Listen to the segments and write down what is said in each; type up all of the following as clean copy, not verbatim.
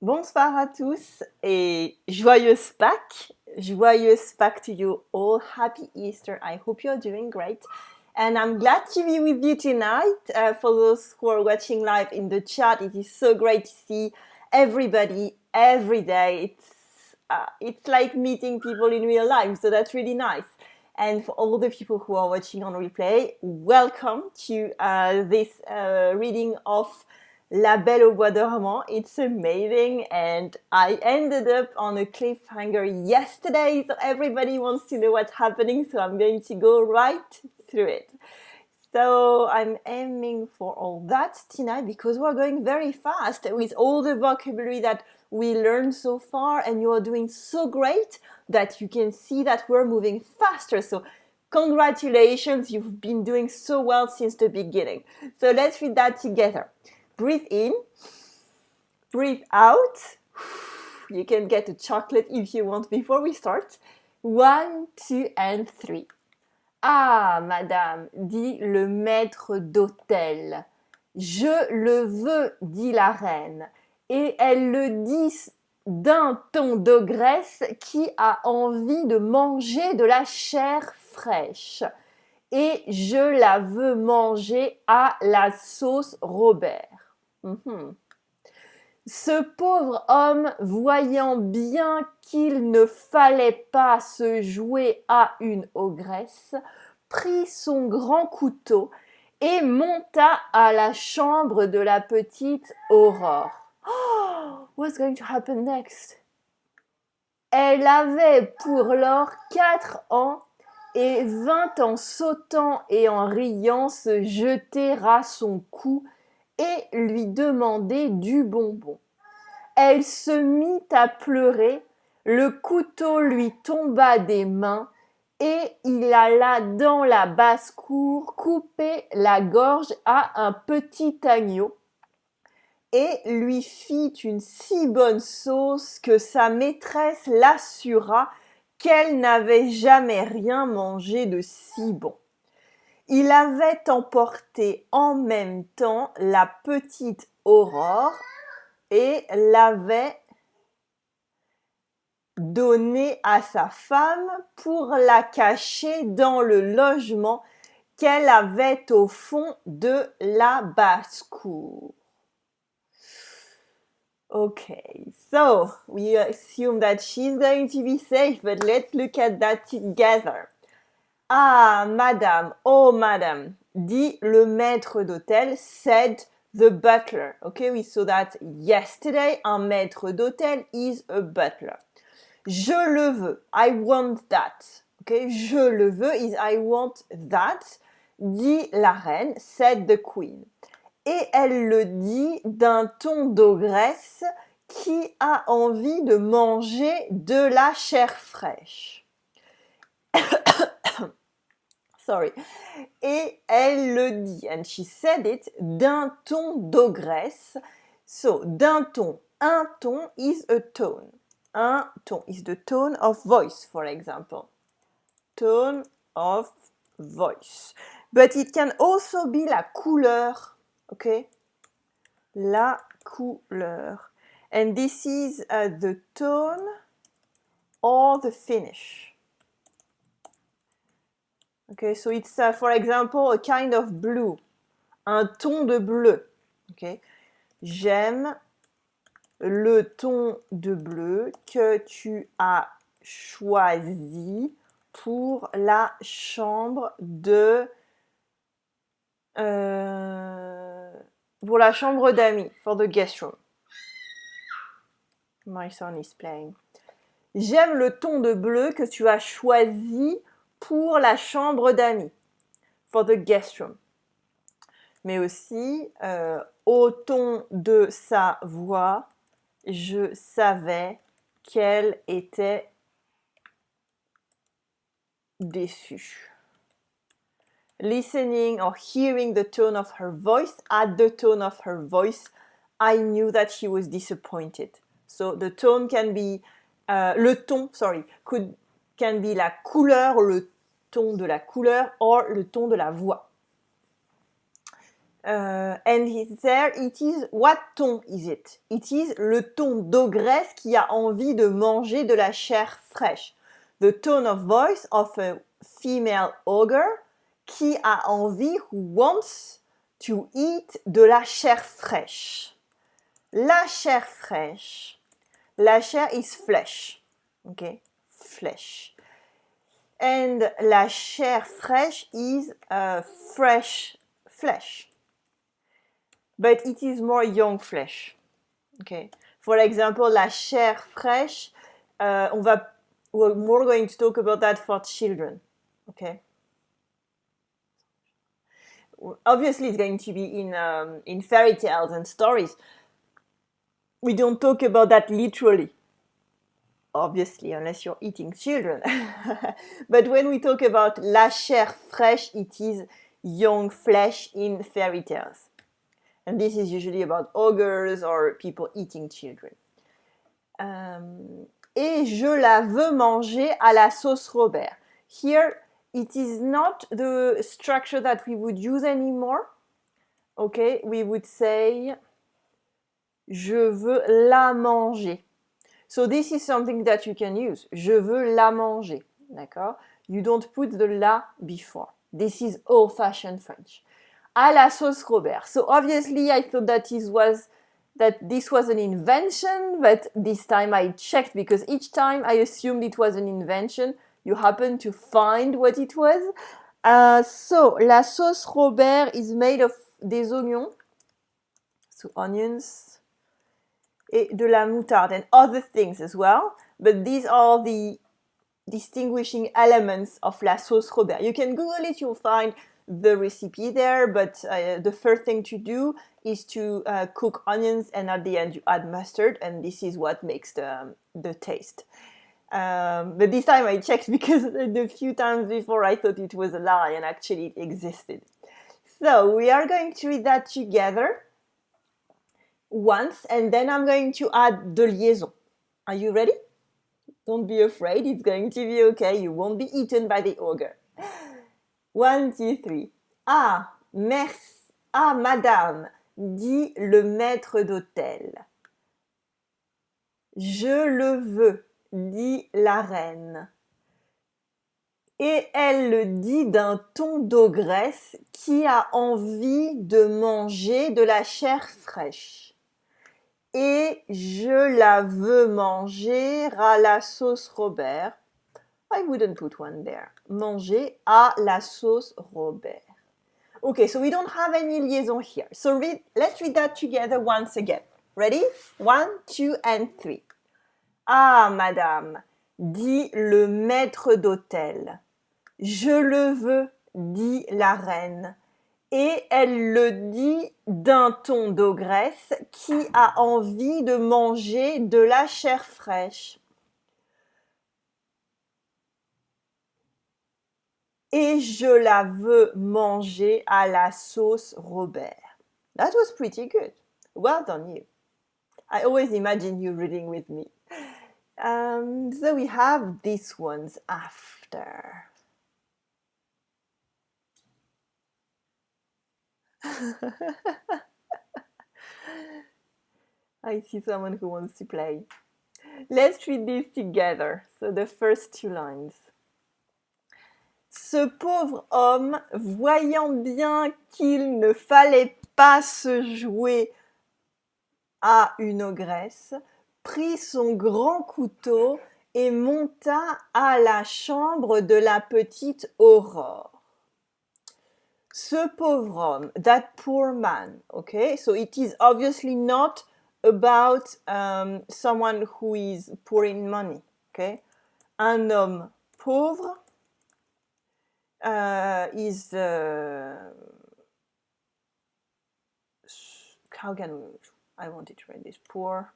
Bonsoir à tous et joyeuse Pâques. Joyeuse Pâques to you all. Happy Easter. I hope you're doing great. And I'm glad to be with you tonight. For those who are watching live in the chat, it is so great to see everybody every day. It's like meeting people in real life, so that's really nice. And for all the people who are watching on replay, welcome to this reading of La Belle au Bois dormant. It's amazing, and I ended up on a cliffhanger yesterday, so everybody wants to know what's happening, so I'm going to go right through it. So I'm aiming for all that tonight because we're going very fast with all the vocabulary that we learned so far, and you are doing so great that you can see that we're moving faster. So congratulations, you've been doing so well since the beginning. So let's read that together. Breathe in, breathe out. You can get a chocolate if you want before we start. 1, 2, and 3. Ah, madame, dit le maître d'hôtel. Je le veux, dit la reine. Et elle le dit d'un ton d'ogresse qui a envie de manger de la chair fraîche. Et je la veux manger à la sauce Robert. Ce pauvre homme, voyant bien qu'il ne fallait pas se jouer à une ogresse, prit son grand couteau et monta à la chambre de la petite Aurore. Oh, what's going to happen next? Elle avait pour lors 4 ans et vint en sautant et en riant se jeter à son cou et lui demander du bonbon. Elle se mit à pleurer, le couteau lui tomba des mains et il alla dans la basse-cour couper la gorge à un petit agneau et lui fit une si bonne sauce que sa maîtresse l'assura qu'elle n'avait jamais rien mangé de si bon. Il avait emporté en même temps la petite Aurore et l'avait donnée à sa femme pour la cacher dans le logement qu'elle avait au fond de la basse-cour. Okay, so we assume that she's going to be safe, but let's look at that together. Ah, madame, oh, madame, dit le maître d'hôtel, said the butler. Okay, we saw that yesterday. Un maître d'hôtel is a butler. Je le veux. I want that. Okay, je le veux is I want that. Dit la reine, said the queen. Et elle le dit d'un ton d'ogresse qui a envie de manger de la chair fraîche. Sorry. Et elle le dit, and she said it, d'un ton d'ogresse. So, d'un ton. Un ton is a tone. Un ton is the tone of voice, for example. Tone of voice. But it can also be la couleur. Okay? La couleur. And this is the tone or the finish. Okay, so it's, for example, a kind of blue. Un ton de bleu. Okay? J'aime le ton de bleu que tu as choisi pour la chambre de... pour la chambre d'amis, for the guest room. My son is playing. J'aime le ton de bleu que tu as choisi pour la chambre d'amis, for the guest room. Mais aussi, au ton de sa voix, je savais qu'elle était déçue. Listening or hearing the tone of her voice, at the tone of her voice, I knew that she was disappointed. So the tone can be, le ton, can be la couleur, le ton de la couleur, or le ton de la voix. And there it is, what ton is it? It is le ton d'ogresse qui a envie de manger de la chair fraîche. The tone of voice of a female ogre qui a envie, who wants to eat de la chair fraîche. La chair fraîche. La chair is flesh. Okay, flesh. And la chair fraîche is fresh flesh. But it is more young flesh. Okay. For example, la chair fraîche, we're more going to talk about that for children. Okay. Obviously, it's going to be in fairy tales and stories. We don't talk about that literally. Obviously, unless you're eating children. But when we talk about la chair fraîche, it is young flesh in fairy tales. And this is usually about ogres or people eating children. Et je la veux manger à la sauce Robert. Here, it is not the structure that we would use anymore. Okay, we would say je veux la manger. So this is something that you can use. Je veux la manger. D'accord? You don't put the la before. This is old-fashioned French. À la sauce Robert. So obviously I thought that this was an invention, but this time I checked because each time I assumed it was an invention. You happen to find what it was. So la sauce Robert is made of des oignons, so onions, et de la moutarde and other things as well. But these are the distinguishing elements of la sauce Robert. You can Google it, you'll find the recipe there, but the first thing to do is to cook onions, and at the end you add mustard, and this is what makes the taste. But this time I checked because the few times before I thought it was a lie, and actually it existed. So we are going to read that together once, and then I'm going to add de liaison. Are you ready? Don't be afraid, it's going to be okay. You won't be eaten by the ogre. 1, 2, 3. Ah, merci. Ah, madame, dit le maître d'hôtel. Je le veux, dit la reine. Et elle le dit d'un ton d'ogresse qui a envie de manger de la chair fraîche. Et je la veux manger à la sauce Robert. I wouldn't put one there. Manger à la sauce Robert. Okay, so we don't have any liaison here. So let's read that together once again. Ready? 1, 2, and 3. Ah, madame, dit le maître d'hôtel. Je le veux, dit la reine. Et elle le dit d'un ton d'ogresse qui a envie de manger de la chair fraîche. Et je la veux manger à la sauce Robert. That was pretty good. Well done, you. I always imagine you reading with me. So we have these ones after. I see someone who wants to play. Let's read this together. So the first 2 lines. Ce pauvre homme, voyant bien qu'il ne fallait pas se jouer à une ogresse, prit son grand couteau et monta à la chambre de la petite Aurore. Ce pauvre homme, that poor man, okay? So it is obviously not about someone who is poor in money, okay? Un homme pauvre is how can we, I wanted to write this, poor,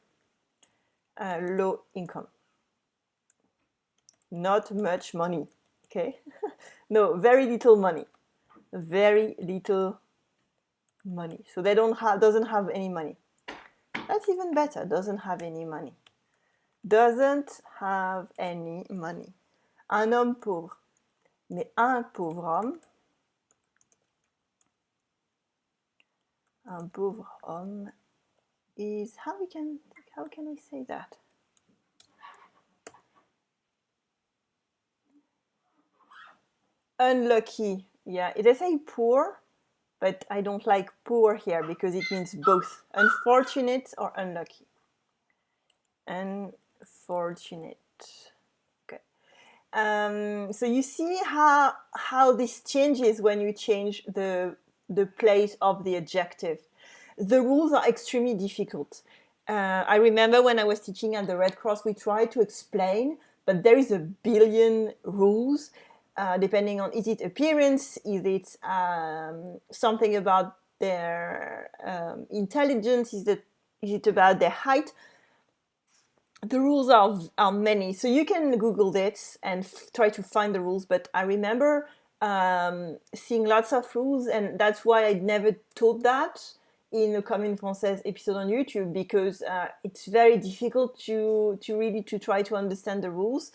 low income, not much money, okay? No, very little money, very little money. So they doesn't have any money. That's even better, doesn't have any money. Doesn't have any money. Un homme pauvre. Mais un pauvre homme Un pauvre homme is, how can I say that? Unlucky. Yeah, they say poor, but I don't like poor here because it means both unfortunate or unlucky. Unfortunate. Okay. So you see how this changes when you change the place of the adjective. The rules are extremely difficult. I remember when I was teaching at the Red Cross, we tried to explain, but there is a billion rules. Depending on, is it appearance, is it something about their intelligence, is it about their height? The rules are many, so you can Google it and try to find the rules, but I remember seeing lots of rules, and that's why I never taught that in a Commune Française episode on YouTube, because it's very difficult to really try to understand the rules.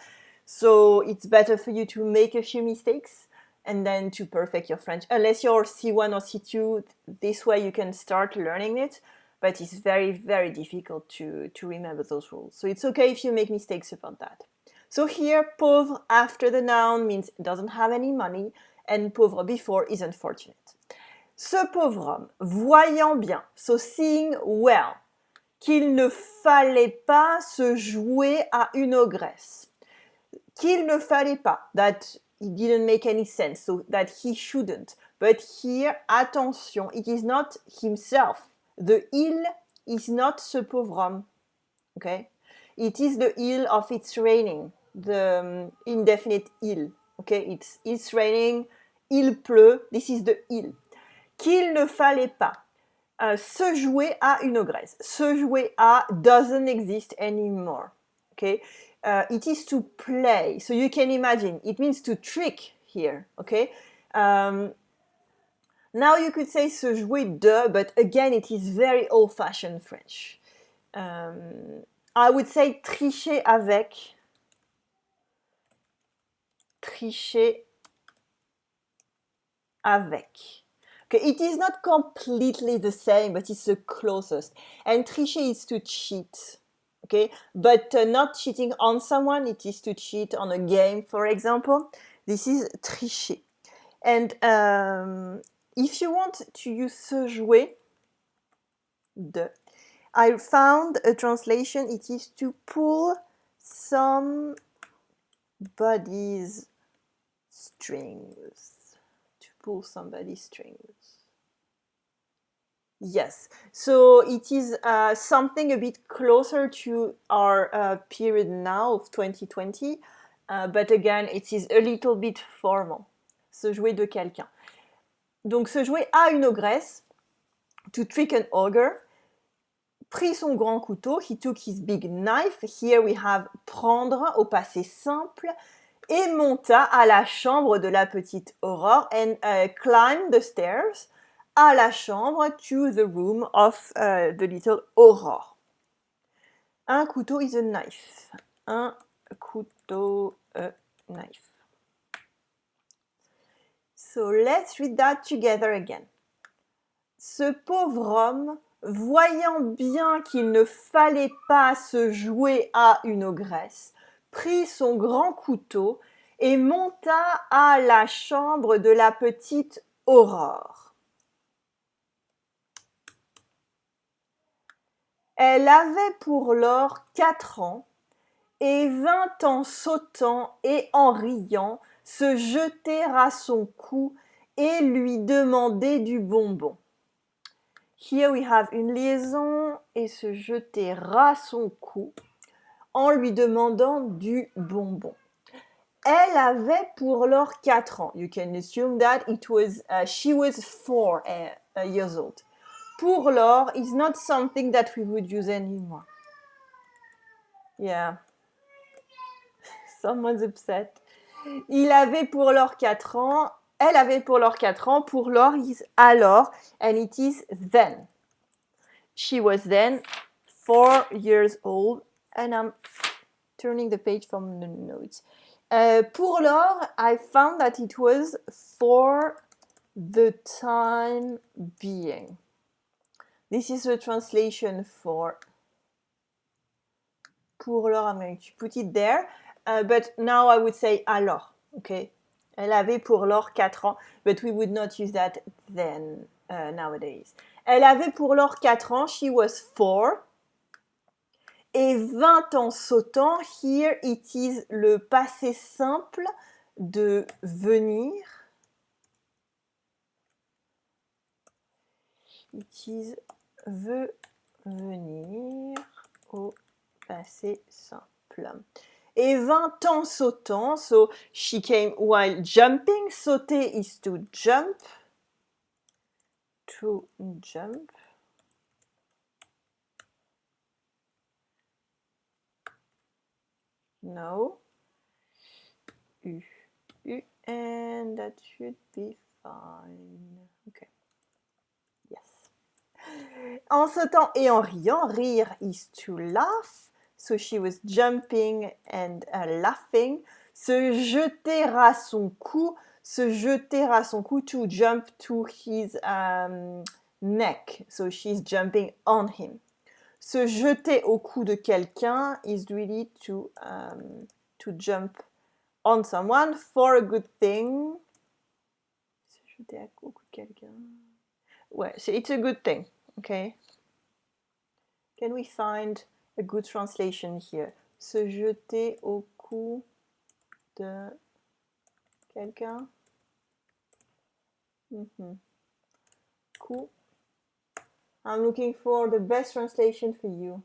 So it's better for you to make a few mistakes and then to perfect your French. Unless you're C1 or C2, this way you can start learning it, but it's very, very difficult to remember those rules. So it's okay if you make mistakes about that. So here, pauvre after the noun means doesn't have any money, and pauvre before is unfortunate. Ce pauvre homme, voyant bien, so seeing well, qu'il ne fallait pas se jouer à une ogresse. Qu'il ne fallait pas, that it didn't make any sense, so that he shouldn't. But here, attention, it is not himself. The il is not ce pauvre homme, okay? It is the il of it's raining, the indefinite il, okay? It's raining, il pleut, this is the il. Qu'il ne fallait pas se jouer à une ogresse. Se jouer à doesn't exist anymore, okay? It is to play. So you can imagine, it means to trick here, okay? Now you could say se jouer de, but again, it is very old-fashioned French. I would say tricher avec. Tricher avec. Okay, it is not completely the same, but it's the closest. And tricher is to cheat. Okay, but not cheating on someone, it is to cheat on a game, for example. This is tricher. And if you want to use se jouer, de, I found a translation, it is to pull somebody's strings. To pull somebody's strings. Yes, so it is something a bit closer to our period now of 2020, but again, it is a little bit formal. Se jouer de quelqu'un. Donc, se jouer à une ogresse, to trick an ogre, prit son grand couteau, he took his big knife, here we have prendre au passé simple, et monta à la chambre de la petite Aurore, and climbed the stairs, à la chambre, to the room of the little Aurore. Un couteau is a knife. Un couteau, a knife. So let's read that together again. Ce pauvre homme, voyant bien qu'il ne fallait pas se jouer à une ogresse, prit son grand couteau et monta à la chambre de la petite Aurore. Elle avait pour lors 4 ans et vint en sautant et en riant se jeter à son cou et lui demander du bonbon. Here we have une liaison et se jeter à son cou en lui demandant du bonbon. Elle avait pour lors 4 ans. You can assume that she was 4 years old. Pour lors is not something that we would use anymore. Yeah. Someone's upset. Il avait pour lors 4 ans. Elle avait pour lors 4 ans. Pour lors is alors. And it is then. She was then 4 years old. And I'm turning the page from the notes. Pour lors, I found that it was for the time being. This is the translation for pour leurs, I'm going to put it there, but now I would say alors, okay? Elle avait pour leurs 4 ans, but we would not use that then, nowadays. Elle avait pour leurs 4 ans, she was 4. Et 20 ans sautant, here it is le passé simple de venir. It is venir au passé simple. Et 20 ans sautant, so she came while jumping. Sauter is to jump. To jump. No. U. And that should be fine. Okay. Yes. En sautant et en riant, rire is to laugh. So she was jumping and laughing. Se jeter à son cou. Se jeter à son cou, to jump to his neck. So she's jumping on him. Se jeter au cou de quelqu'un is really to jump on someone for a good thing. Se jeter au cou de quelqu'un. Ouais, so it's a good thing, okay? Can we find a good translation here? Se jeter au cou de quelqu'un. Cou. I'm looking for the best translation for you.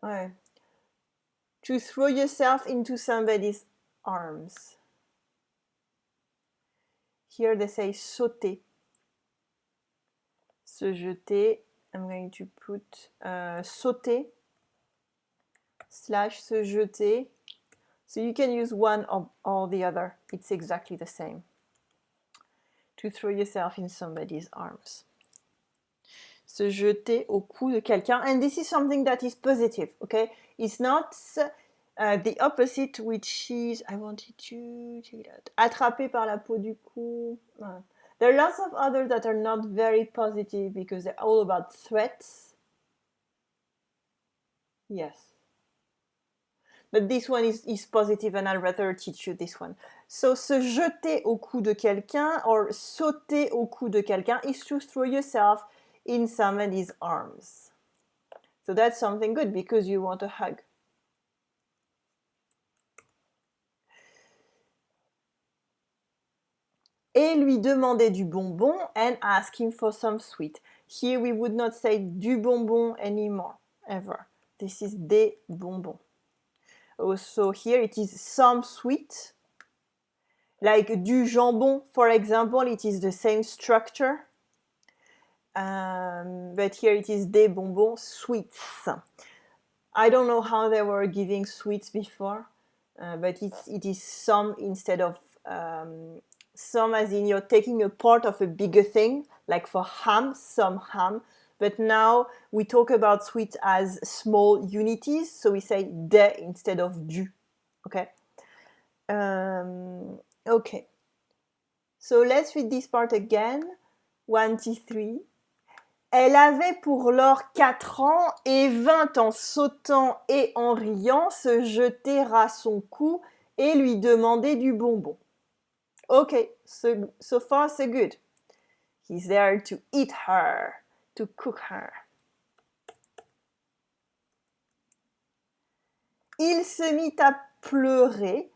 Ouais. To throw yourself into somebody's arms. Here they say sauter. Se jeter. I'm going to put sauter / se jeter. So you can use one or the other. It's exactly the same. To throw yourself in somebody's arms. Se jeter au cou de quelqu'un. And this is something that is positive, okay? It's not the opposite, which is, I wanted to check it out. Attrapé par la peau du cou. There are lots of others that are not very positive because they're all about threats. Yes. But this one is positive and I'd rather teach you this one. So, se jeter au cou de quelqu'un or sauter au cou de quelqu'un is to throw yourself in somebody's arms. So that's something good because you want a hug. Et lui demander du bonbon and ask him for some sweet. Here we would not say du bonbon anymore, ever. This is des bonbons. Also here it is some sweet. Like du jambon, for example, it is the same structure. But here it is des bonbons, sweets. I don't know how they were giving sweets before, but it is some instead of some, as in you're taking a part of a bigger thing, like for ham, some ham. But now we talk about sweet as small unities, so we say de instead of du. Okay? Okay. So let's read this part again. 1, 2, 3. Elle avait pour lors 4 ans et 20 en sautant et en riant se jeter à son cou et lui demander du bonbon. Okay, so far so good. He's there to eat her, to cook her. Il se mit à pleurer,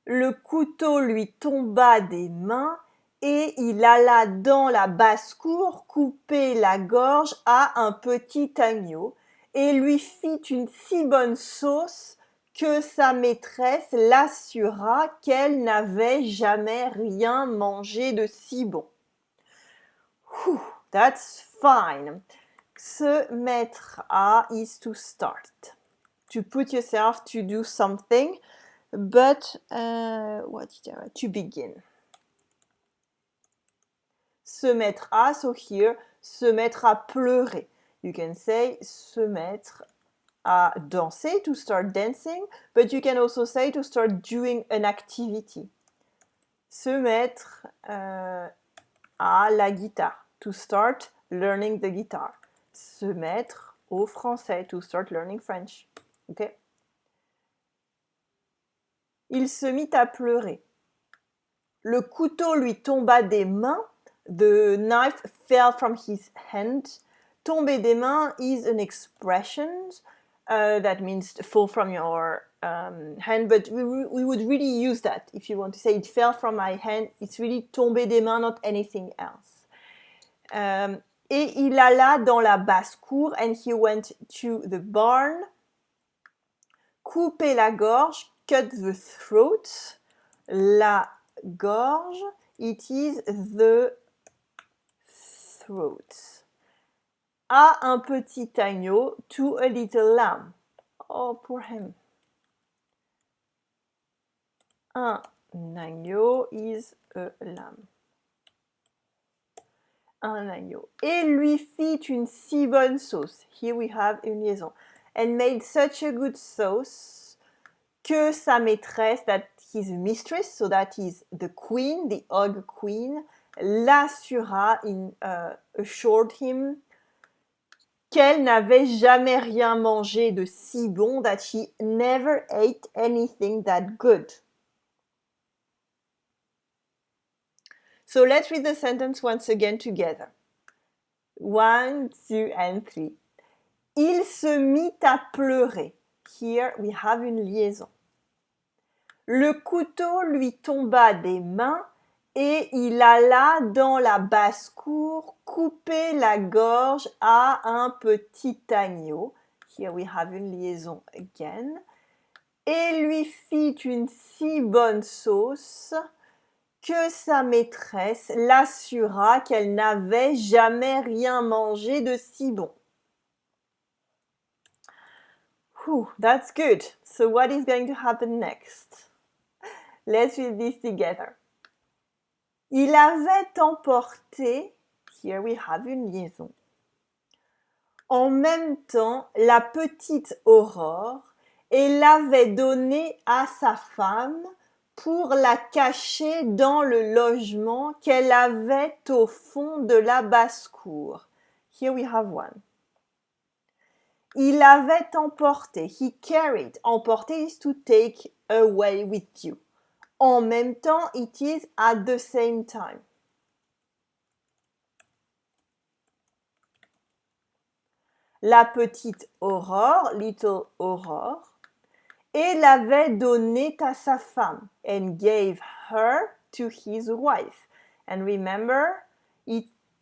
le couteau lui tomba des mains et il alla dans la basse-cour couper la gorge à un petit agneau et lui fit une si bonne sauce que sa maîtresse l'assura qu'elle n'avait jamais rien mangé de si bon. Whew, that's fine. Se mettre à is to start. To put yourself to do something, but to begin. Se mettre à, so here, se mettre à pleurer. You can say se mettre à danser, to start dancing, but you can also say to start doing an activity. Se mettre à la guitare, to start learning the guitar. Se mettre au français, to start learning French. Okay? Il se mit à pleurer. Le couteau lui tomba des mains. The knife fell from his hand. Tomber des mains is an expression that means to fall from your hand, but we would really use that if you want to say it fell from my hand. It's really tomber des mains, not anything else. Et il alla dans la basse-cour, and he went to the barn. Couper la gorge, cut the throat. La gorge, it is the throat. À un petit agneau, to a little lamb. Oh, poor him. Un agneau is a lamb. Un agneau. Et lui fit une si bonne sauce. Here we have une liaison. And made such a good sauce que sa maîtresse, that his mistress, so that is the queen, the hog queen, l'assura, assured him, qu'elle n'avait jamais rien mangé de si bon, that she never ate anything that good. So let's read the sentence once again together. 1, 2, and 3. Il se mit à pleurer. Here we have une liaison. Le couteau lui tomba des mains et il alla dans la basse-cour couper la gorge à un petit agneau. Here we have une liaison again. Et lui fit une si bonne sauce que sa maîtresse l'assura qu'elle n'avait jamais rien mangé de si bon. Whew, that's good. So what is going to happen next? Let's read this together. Il avait emporté, here we have une liaison, en même temps la petite Aurore et l'avait donnée à sa femme pour la cacher dans le logement qu'elle avait au fond de la basse-cour. Here we have one. Il avait emporté, he carried, emporter is to take away with you. En même temps, it is at the same time. La petite Aurore, little Aurore, et l'avait donnée à sa femme, and gave her to his wife. And remember,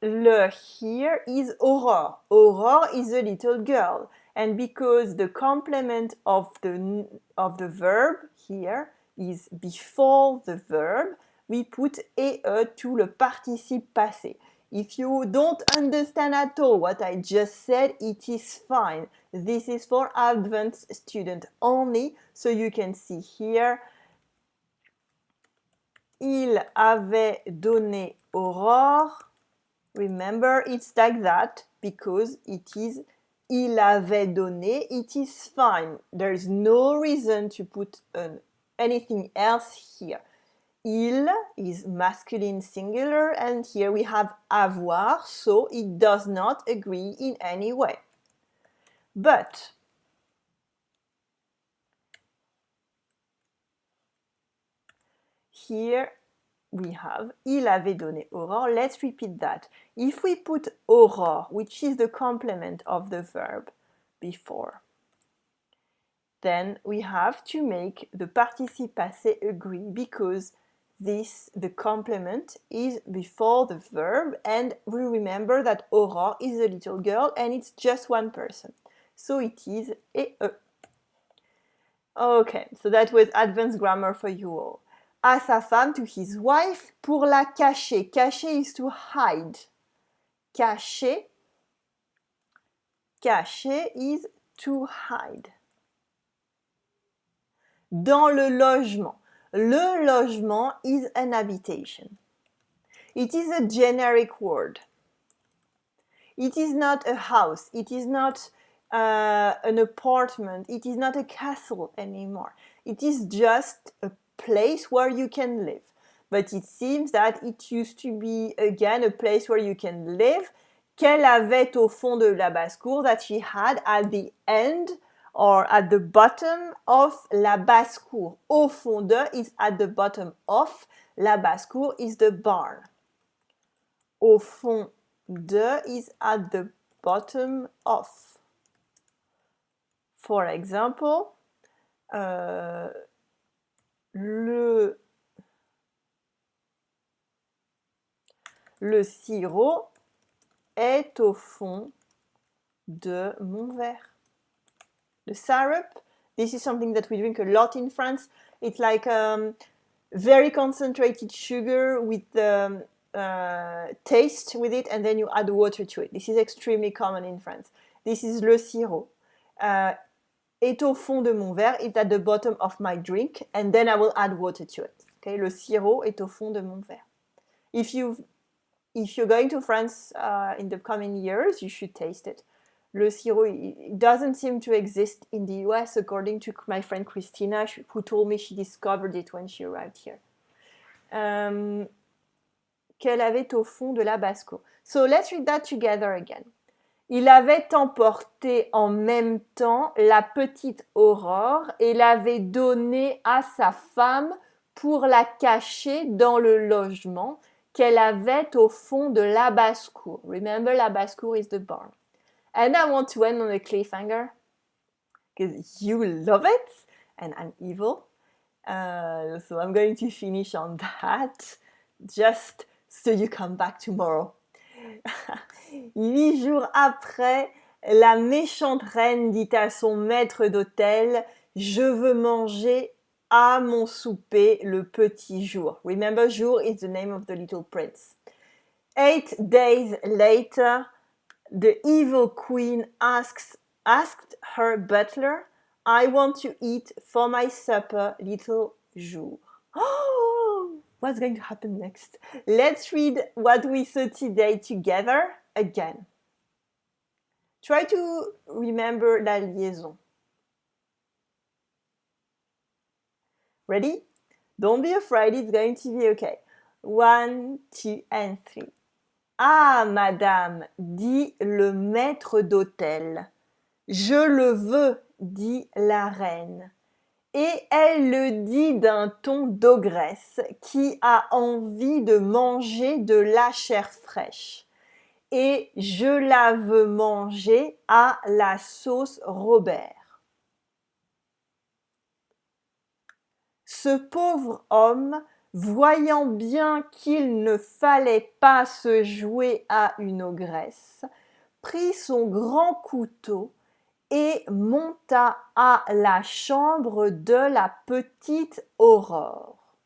le here is Aurore. Aurore is a little girl. And because the complement of the verb here is before the verb, we put e to le participe passé. If you don't understand at all what I just said, it is fine. This is for advanced students only, so you can see here. Il avait donné Aurore. Remember, it's like that because it is il avait donné. It is fine. There is no reason to put anything else here. Il is masculine singular, and here we have avoir, so it does not agree in any way. But here we have il avait donné Aurore. Let's repeat that. If we put Aurore, which is the complement of the verb before, then we have to make the participe passé agree because the complement is before the verb, and we remember that Aurore is a little girl and it's just one person. So it is e. Okay, so that was advanced grammar for you all. À sa femme, to his wife, pour la cacher. Cacher is to hide. Cacher. Cacher is to hide. Dans le logement. Le logement is an habitation. It is a generic word. It is not a house. It is not an apartment. It is not a castle anymore. It is just a place where you can live. But it seems that it used to be, again, a place where you can live, qu'elle avait au fond de la basse-cour, that she had at the end or at the bottom of la basse-cour. Au fond de is at the bottom of, la basse-cour is the barn. Au fond de is at the bottom of. For example, le sirop est au fond de mon verre. The syrup, this is something that we drink a lot in France. It's like very concentrated sugar with taste with it, and then you add water to it. This is extremely common in France. This is le sirop. Est au fond de mon verre, it's at the bottom of my drink, and then I will add water to it. Okay, le sirop est au fond de mon verre. If you're going to France in the coming years, you should taste it. Le sirop, it doesn't seem to exist in the US, according to my friend Christina, who told me she discovered it when she arrived here. Qu'elle avait au fond de la basse-cour. So let's read that together again. Il avait emporté en même temps la petite Aurore et l'avait donnée à sa femme pour la cacher dans le logement qu'elle avait au fond de la basse-cour. Remember, la basse-cour is the barn. And I want to end on a cliffhanger because you love it and I'm evil. So I'm going to finish on that just so you come back tomorrow. 8 jours après, la méchante reine dit à son maître d'hôtel « Je veux manger à mon souper le petit jour. » Remember, jour is the name of the little prince. 8 days later, the evil queen asked her butler, I want to eat for my supper little jour. Oh, what's going to happen next? Let's read what we saw today together again. Try to remember la liaison. Ready? Don't be afraid, it's going to be okay. 1, 2, and 3. Ah, madame, dit le maître d'hôtel. Je le veux, dit la reine. Et elle le dit d'un ton d'ogresse qui a envie de manger de la chair fraîche. Et je la veux manger à la sauce Robert. Ce pauvre homme, voyant bien qu'il ne fallait pas se jouer à une ogresse, prit son grand couteau et monta à la chambre de la petite Aurore.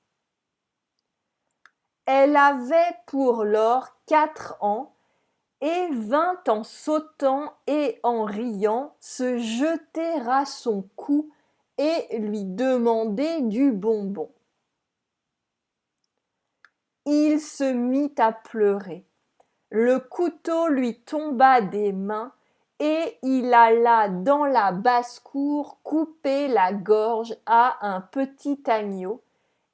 Elle avait pour lors 4 ans et vint en sautant et en riant se jeter à son cou et lui demander du bonbon. Il se mit à pleurer. Le couteau lui tomba des mains et il alla dans la basse-cour couper la gorge à un petit agneau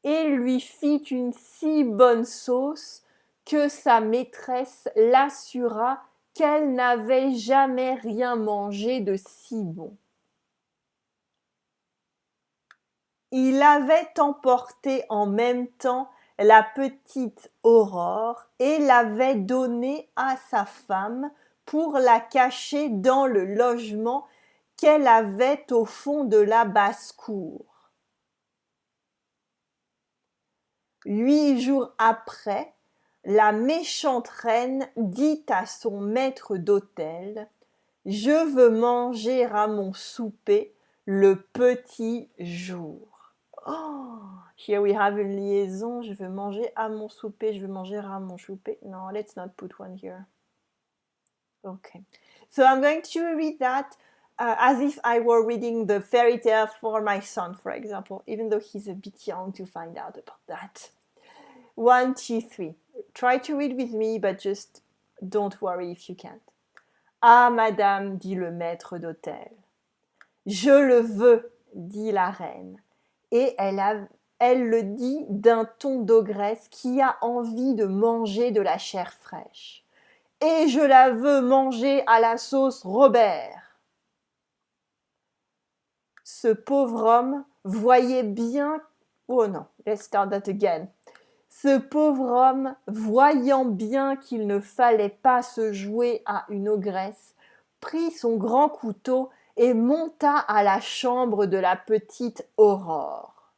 et lui fit une si bonne sauce que sa maîtresse l'assura qu'elle n'avait jamais rien mangé de si bon. Il avait emporté en même temps la petite Aurore et l'avait donnée à sa femme pour la cacher dans le logement qu'elle avait au fond de la basse-cour. 8 jours après, la méchante reine dit à son maître d'hôtel « Je veux manger à mon souper le petit jour. » Oh, here we have une liaison. Je veux manger à mon souper. Je veux manger à mon souper. No, let's not put one here. Okay. So I'm going to read that as if I were reading the fairy tale for my son, for example, even though he's a bit young to find out about that. 1, 2, 3. Try to read with me, but just don't worry if you can't. Ah, madame, dit le maître d'hôtel. Je le veux, dit la reine, et elle le dit d'un ton d'ogresse qui a envie de manger de la chair fraîche. Et je la veux manger à la sauce Robert. Ce pauvre homme voyait bien... Oh non, let's start that again. Ce pauvre homme, voyant bien qu'il ne fallait pas se jouer à une ogresse, prit son grand couteau et monta à la chambre de la petite Aurore.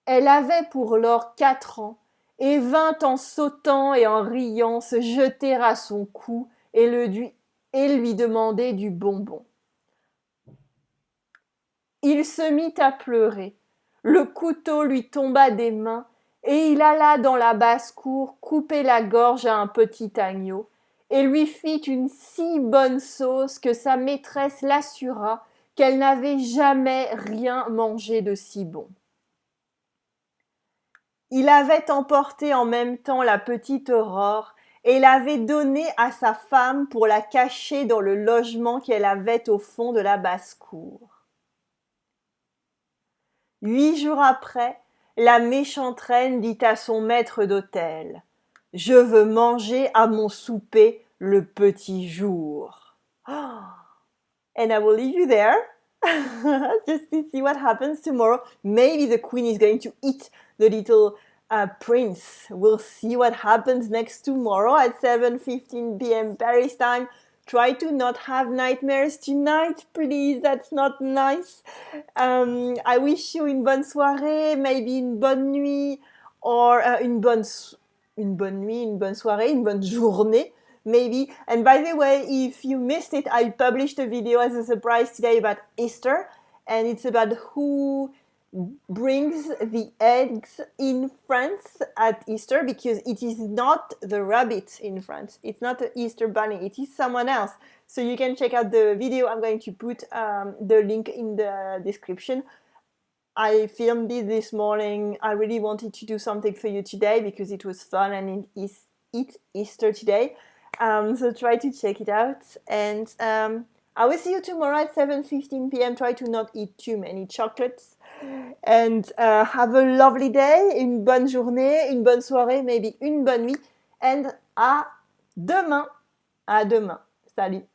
Elle avait pour lors 4 ans et vint en sautant et en riant se jeter à son cou et lui demander du bonbon. Il se mit à pleurer. Le couteau lui tomba des mains et il alla dans la basse-cour couper la gorge à un petit agneau et lui fit une si bonne sauce que sa maîtresse l'assura qu'elle n'avait jamais rien mangé de si bon. Il avait emporté en même temps la petite Aurore et l'avait donnée à sa femme pour la cacher dans le logement qu'elle avait au fond de la basse-cour. 8 jours après, la méchante reine dit à son maître d'hôtel « Je veux manger à mon souper le petit jour. » And I will leave you there just to see what happens tomorrow. Maybe the queen is going to eat the little prince. We'll see what happens next tomorrow at 7:15 p.m. Paris time. Try to not have nightmares tonight, please. That's not nice. I wish you une bonne soirée, maybe une bonne nuit, or une bonne nuit, une bonne soirée, une bonne journée, maybe. And by the way, if you missed it, I published a video as a surprise today about Easter, and it's about who brings the eggs in France at Easter, because it is not the rabbit in France. It's not the Easter bunny. It is someone else. So you can check out the video. I'm going to put the link in the description. I filmed it this morning. I really wanted to do something for you today because it was fun and it's Easter today. So try to check it out. And I will see you tomorrow at 7:15 p.m. Try to not eat too many chocolates. And have a lovely day, une bonne journée, une bonne soirée, maybe une bonne nuit. And à demain. À demain. Salut.